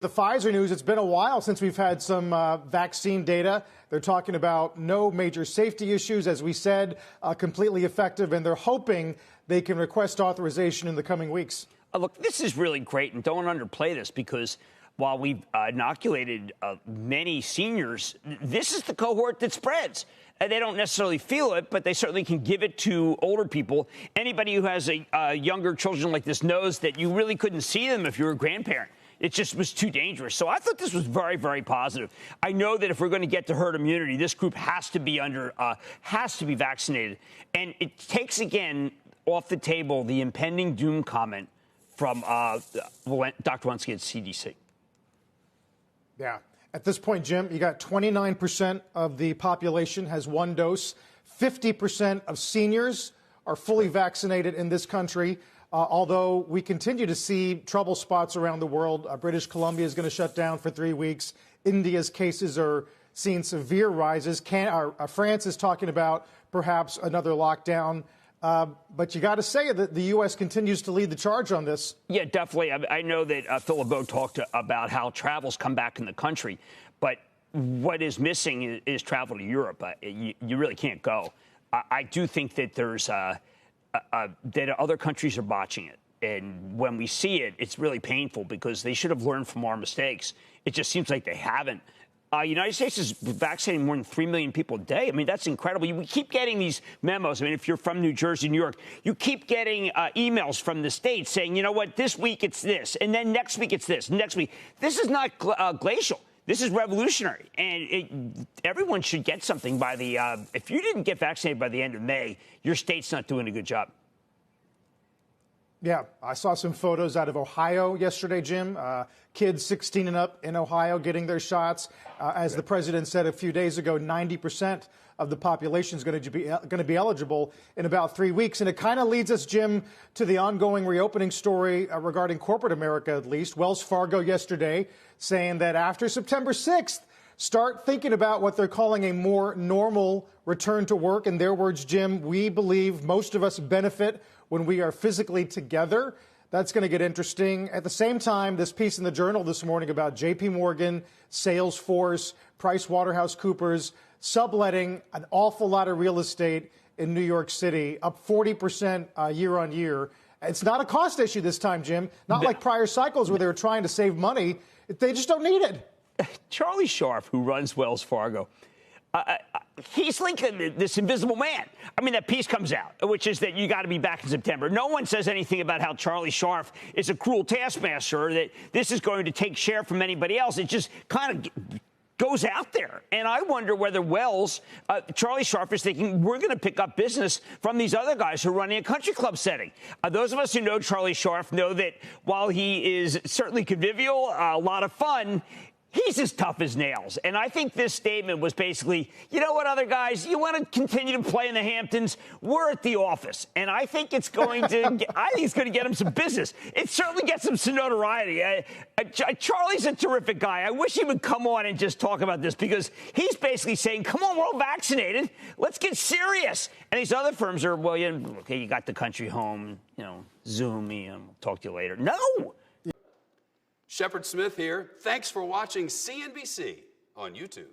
The Pfizer news, it's been a while since we've had some vaccine data. They're talking about no major safety issues, as we said, completely effective, and they're hoping they can request authorization in the coming weeks. Look, this is really great, and don't underplay this, because while we've inoculated many seniors, this is the cohort that spreads. And they don't necessarily feel it, but they certainly can give it to older people. Anybody who has younger children like this knows that you really couldn't see them if you were a grandparent. It just was too dangerous. So I thought this was very, very positive. I know that if we're going to get to herd immunity, this group has to be vaccinated. And it takes, again, off the table the impending doom comment from Dr. Walensky at CDC. Yeah. At this point, Jim, you got 29% of the population has one dose. 50% of seniors are fully vaccinated in this country. Although we continue to see trouble spots around the world. British Columbia is going to shut down for 3 weeks. India's cases are seeing severe rises. France is talking about perhaps another lockdown. But you got to say that the U.S. continues to lead the charge on this. Yeah, definitely. I know that Phil LeBeau talked about how travel's come back in the country. But what is missing is travel to Europe. You really can't go. I do think that that other countries are botching it. And when we see it, it's really painful because they should have learned from our mistakes. It just seems like they haven't. United States is vaccinating more than 3 million people a day. I mean, that's incredible. We keep getting these memos. I mean, if you're from New Jersey, New York, you keep getting emails from the states saying, you know what, this week it's this, and then next week it's this, next week. This is not glacial. This is revolutionary, and everyone should get something by the if you didn't get vaccinated by the end of May, your state's not doing a good job. Yeah, I saw some photos out of Ohio yesterday, Jim. Kids 16 and up in Ohio getting their shots. As the president said a few days ago, 90% of the population is going to be eligible in about 3 weeks. And it kind of leads us, Jim, to the ongoing reopening story regarding corporate America, at least. Wells Fargo yesterday saying that after September 6th, start thinking about what they're calling a more normal return to work. In their words, Jim, we believe most of us benefit when we are physically together. That's going to get interesting. At the same time, this piece in the Journal this morning about J.P. Morgan, Salesforce, PricewaterhouseCoopers, subletting an awful lot of real estate in New York City, up 40% year on year. It's not a cost issue this time, Jim. Not like prior cycles where they were trying to save money. They just don't need it. Charlie Scharf, who runs Wells Fargo, he's like this invisible man. I mean, that piece comes out, which is that you got to be back in September. No one says anything about how Charlie Scharf is a cruel taskmaster, that this is going to take share from anybody else. It just kind of goes out there. And I wonder whether Charlie Scharf is thinking, we're going to pick up business from these other guys who are running a country club setting. Those of us who know Charlie Scharf know that while he is certainly convivial, a lot of fun, he's as tough as nails. And I think this statement was basically, you know what, other guys, you want to continue to play in the Hamptons? We're at the office. And I think it's going to get him some business. It certainly gets him some notoriety. Charlie's a terrific guy. I wish he would come on and just talk about this, because he's basically saying, come on, we're all vaccinated. Let's get serious. And these other firms are, well, okay, you got the country home, Zoom me, and we'll talk to you later. No. Shepard Smith here. Thanks for watching CNBC on YouTube.